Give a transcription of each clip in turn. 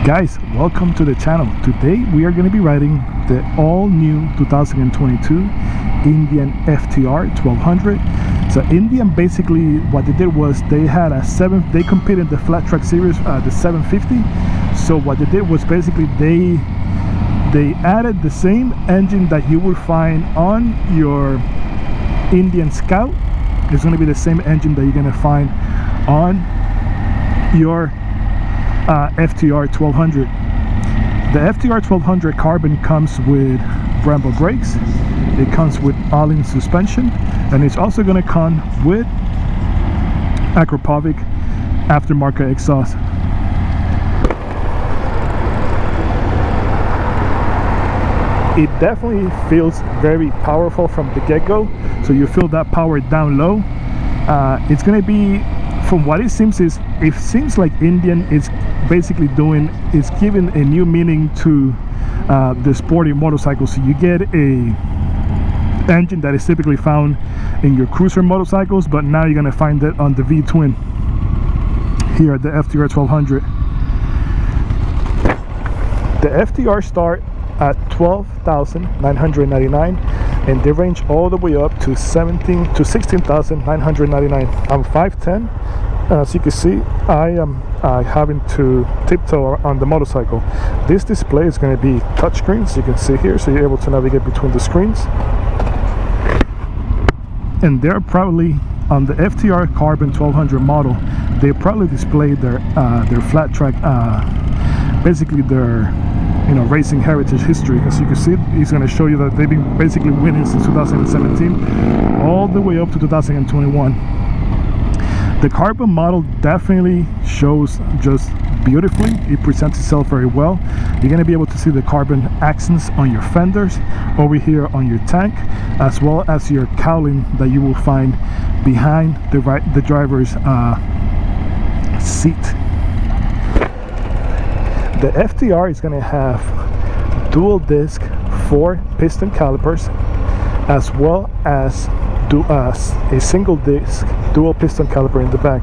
Guys, welcome to the channel. Today we are going to be riding the all-new 2022 Indian FTR 1200. So Indian, basically what they did was they had they competed in the flat track series, the 750. So what they did was basically they added the same engine that you will find on your Indian Scout. It's going to be the same engine that you're going to find on your FTR 1200. The FTR 1200 Carbon comes with Brembo brakes, it comes with all-in suspension, and it's also going to come with Akrapovic aftermarket exhaust. It definitely feels very powerful from the get-go, so you feel that power down low. It's going to be, from what it seems like Indian is basically giving a new meaning to the sporty motorcycle. So you get a engine that is typically found in your cruiser motorcycles, but now you're going to find it on the V-twin here at the FTR 1200. The FTR start at $12,999 and they range all the way up to $16,999. I'm 5'10". As you can see, I am having to tiptoe on the motorcycle. This display is going to be touchscreen, so you can see here, so you're able to navigate between the screens. And they're probably on the FTR Carbon 1200 model. They probably display their flat track, basically their racing heritage history. As you can see, he's going to show you that they've been basically winning since 2017 all the way up to 2021. The Carbon model definitely shows just beautifully. It presents itself very well. You're going to be able to see the carbon accents on your fenders, over here on your tank, as well as your cowling that you will find behind the driver's seat. The FTR is going to have dual disc 4 piston calipers, as well as a single disc dual piston caliper in the back.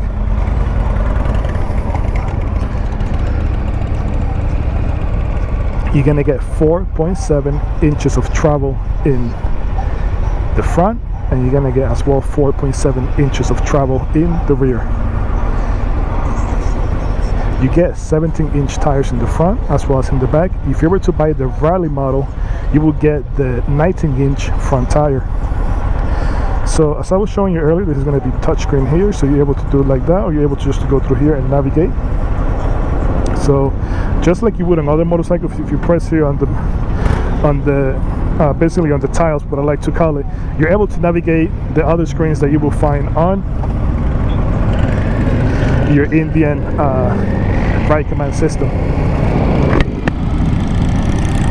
You're going to get 4.7 inches of travel in the front, and you're going to get as well 4.7 inches of travel in the rear. You get 17-inch tires in the front as well as in the back. If you were to buy the Rally model, you will get the 19-inch front tire. So as I was showing you earlier, this is going to be touchscreen here, so you're able to do it like that, or you're able to just go through here and navigate. So just like you would on other motorcycles, if you press here on the basically on the tiles, what I like to call it, you're able to navigate the other screens that you will find on your Indian ride command system.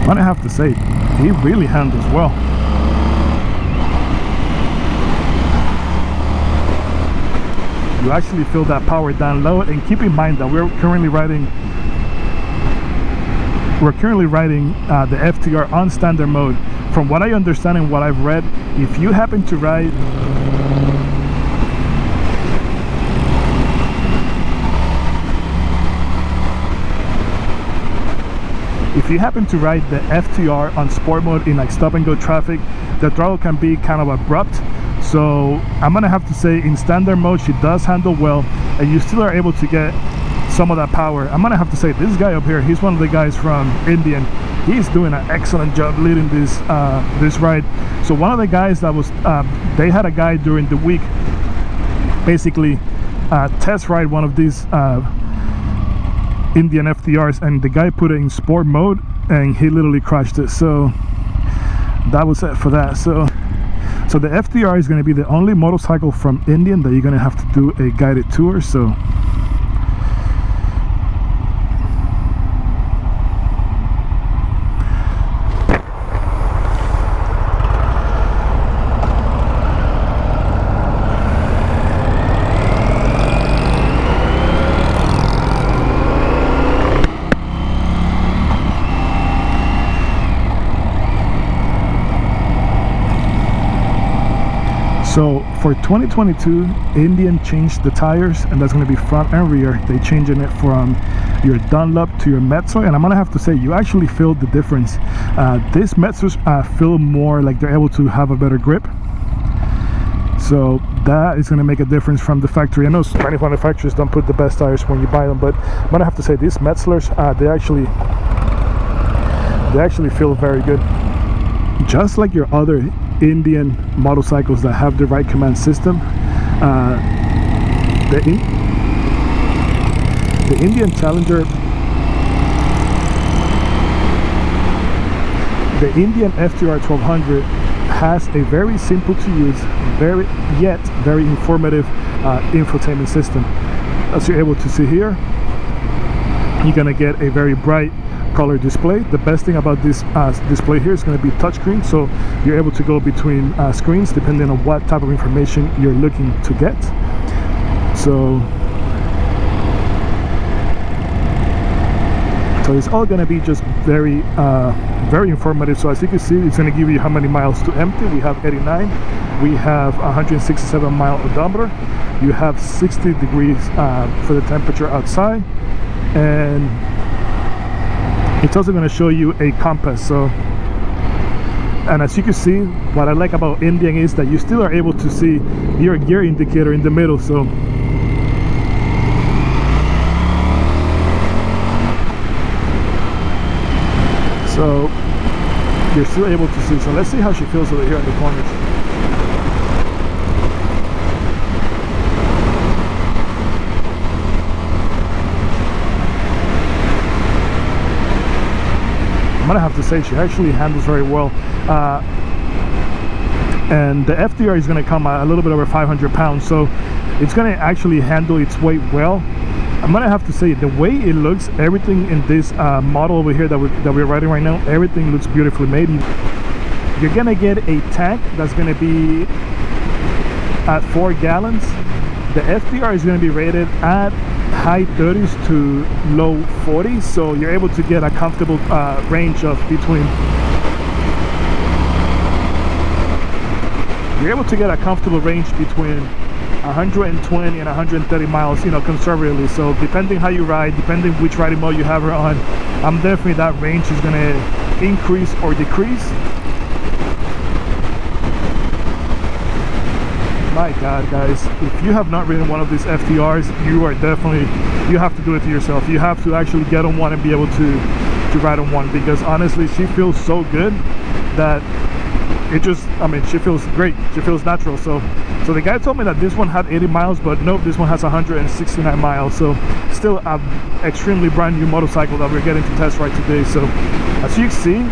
What I have to say, he really handles well. You actually feel that power down low, and keep in mind that we're currently riding the FTR on standard mode. From what I understand and what I've read, if you happen to ride the FTR on sport mode in like stop and go traffic, the throttle can be kind of abrupt. So I'm gonna have to say, in standard mode she does handle well, and you still are able to get some of that power. I'm gonna have to say, this guy up here, he's one of the guys from Indian. He's doing an excellent job leading this this ride. So one of the guys that was they had a guy during the week basically test ride one of these Indian FTRs, and the guy put it in sport mode and he literally crashed it. So that was it for that. So the FTR is going to be the only motorcycle from Indian that you're going to have to do a guided tour. So for 2022, Indian changed the tires, and that's going to be front and rear. They changing it from your Dunlop to your Metzeler, and I'm gonna have to say you actually feel the difference. These Metzlers feel more like they're able to have a better grip, so that is going to make a difference from the factory. I know many manufacturers don't put the best tires when you buy them, but I'm gonna have to say these Metzlers, they actually feel very good. Just like your other Indian motorcycles that have the ride command system, the Indian Challenger, the Indian FTR 1200 has a very simple to use, very informative infotainment system. As you're able to see here, you're gonna get a very bright color display. The best thing about this display here is going to be touchscreen, so you're able to go between screens depending on what type of information you're looking to get. So it's all going to be just very informative. So as you can see, it's going to give you how many miles to empty. We have 89, we have 167 mile odometer, you have 60 degrees for the temperature outside, and it's also going to show you a compass. So, and as you can see, what I like about Indian is that you still are able to see your gear indicator in the middle. So you're still able to see. So let's see how she feels over here in the corners. I'm gonna have to say she actually handles very well, and the FTR is gonna come a little bit over 500 pounds, so it's gonna actually handle its weight well. I'm gonna have to say the way it looks, everything in this model over here that we're riding right now, everything looks beautifully made. You're gonna get a tank that's gonna be at 4 gallons. The FTR is gonna be rated at high 30s to low 40s, so you're able to get a comfortable range of between 120 and 130 miles, you know, conservatively. So depending how you ride, depending which riding mode you have her on, definitely that range is going to increase or decrease. My God, guys, if you have not ridden one of these FTRs, you have to do it to yourself. You have to actually get on one and be able to ride on one, because honestly, she feels so good that it just, she feels great. She feels natural. So the guy told me that this one had 80 miles, but nope, this one has 169 miles. So still an extremely brand new motorcycle that we're getting to test ride today. So as you can see,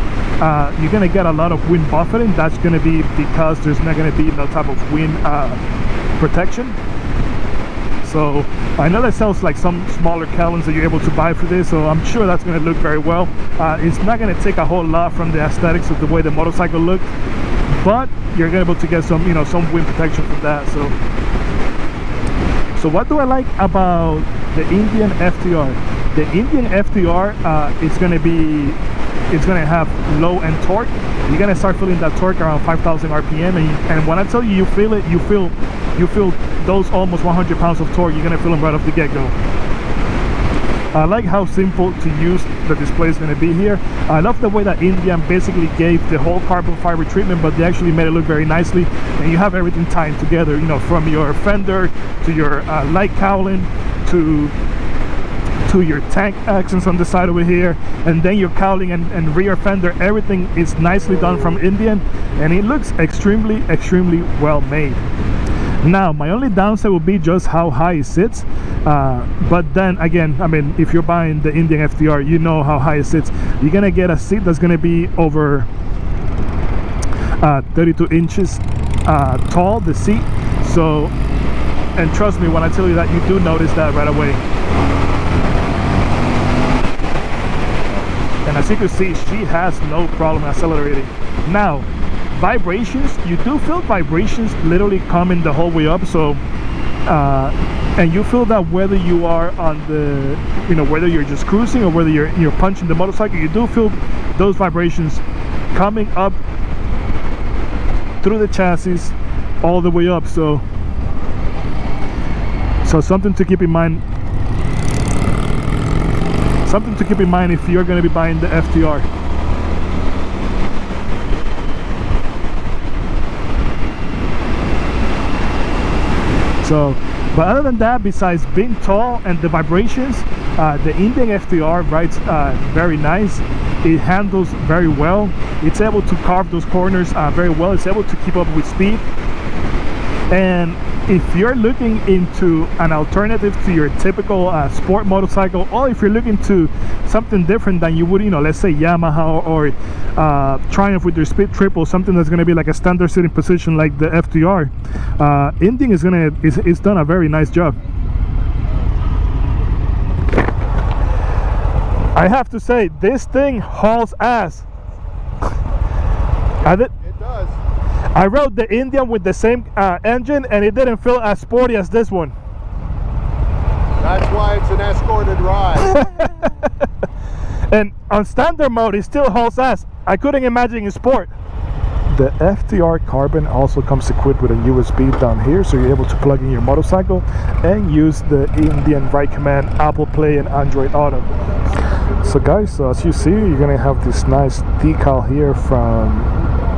you're gonna get a lot of wind buffeting. That's gonna be because there's not gonna be no type of wind protection. So I know that sells like some smaller cowlings that you're able to buy for this, so I'm sure that's going to look very well. It's not going to take a whole lot from the aesthetics of the way the motorcycle looks, but you're going to be able to get some, some wind protection from that. So what do I like about the Indian FTR? The Indian FTR it's going to have low end torque. You're going to start feeling that torque around 5,000 RPM, and when I tell you, you feel it, you feel those almost 100 pounds of torque. You're going to feel them right off the get-go. I like how simple to use the display is going to be here. I love the way that Indian basically gave the whole carbon fiber treatment, but they actually made it look very nicely, and you have everything tied together, from your fender to your light cowling to your tank accents on the side over here, and then your cowling and rear fender. Everything is nicely done from Indian, and it looks extremely well made. Now my only downside will be just how high it sits, but then again, if you're buying the Indian FTR, you know how high it sits. You're gonna get a seat that's gonna be over 32 inches tall, the seat. So, and trust me when I tell you that, you do notice that right away. And as you can see, she has no problem accelerating. Now vibrations, you do feel vibrations literally coming the whole way up. So and you feel that whether you are on the, whether you're just cruising or whether you're punching the motorcycle, you do feel those vibrations coming up through the chassis, all the way up. So something to keep in mind. Something to keep in mind if you're going to be buying the FTR. So, but other than that, besides being tall and the vibrations, the Indian FTR rides very nice. It handles very well. It's able to carve those corners very well. It's able to keep up with speed. And if you're looking into an alternative to your typical sport motorcycle, or if you're looking to something different than you would, you know, let's say Yamaha or Triumph with their Speed Triple, something that's going to be like a standard sitting position like the FTR, Indian is done a very nice job. I have to say, this thing hauls ass. It does. I rode the Indian with the same engine, and it didn't feel as sporty as this one. That's why it's an escorted ride. And on standard mode, it still hauls ass. I couldn't imagine in sport. The FTR Carbon also comes equipped with a USB down here, so you're able to plug in your motorcycle and use the Indian Ride Command, Apple Play, and Android Auto. So guys, so as you see, you're going to have this nice decal here from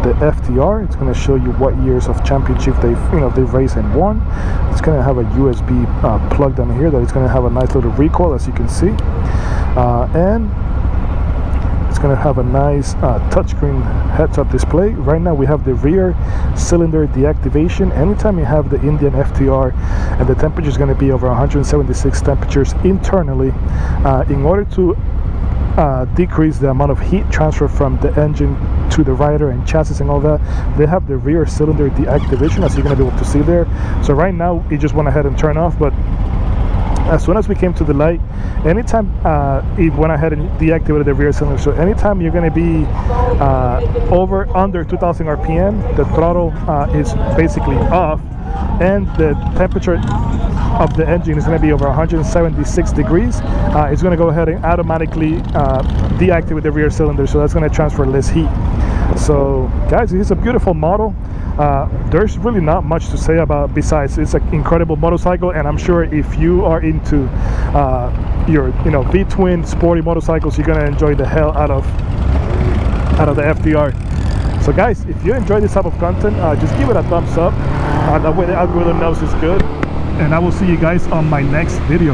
the FTR. It's going to show you what years of championship they've raced and won. It's going to have a USB plug down here that is going to have a nice little recoil, as you can see, and it's going to have a nice touchscreen heads-up display. Right now we have the rear cylinder deactivation. Anytime you have the Indian FTR and the temperature is going to be over 176 temperatures internally, in order to decrease the amount of heat transfer from the engine to the rider and chassis and all that, they have the rear cylinder deactivation, as you're going to be able to see there. So right now it just went ahead and turned off, but as soon as we came to the light, anytime it went ahead and deactivated the rear cylinder. So anytime you're going to be under 2000 RPM, the throttle is basically off, and the temperature of the engine is going to be over 176 degrees. It's going to go ahead and automatically deactivate the rear cylinder, so that's going to transfer less heat. So guys, it's a beautiful model. There's really not much to say about besides it's an incredible motorcycle, and I'm sure if you are into your V-twin sporty motorcycles, you're going to enjoy the hell out of the FTR. So guys, if you enjoy this type of content, just give it a thumbs up. That way the algorithm knows it's good. And I will see you guys on my next video.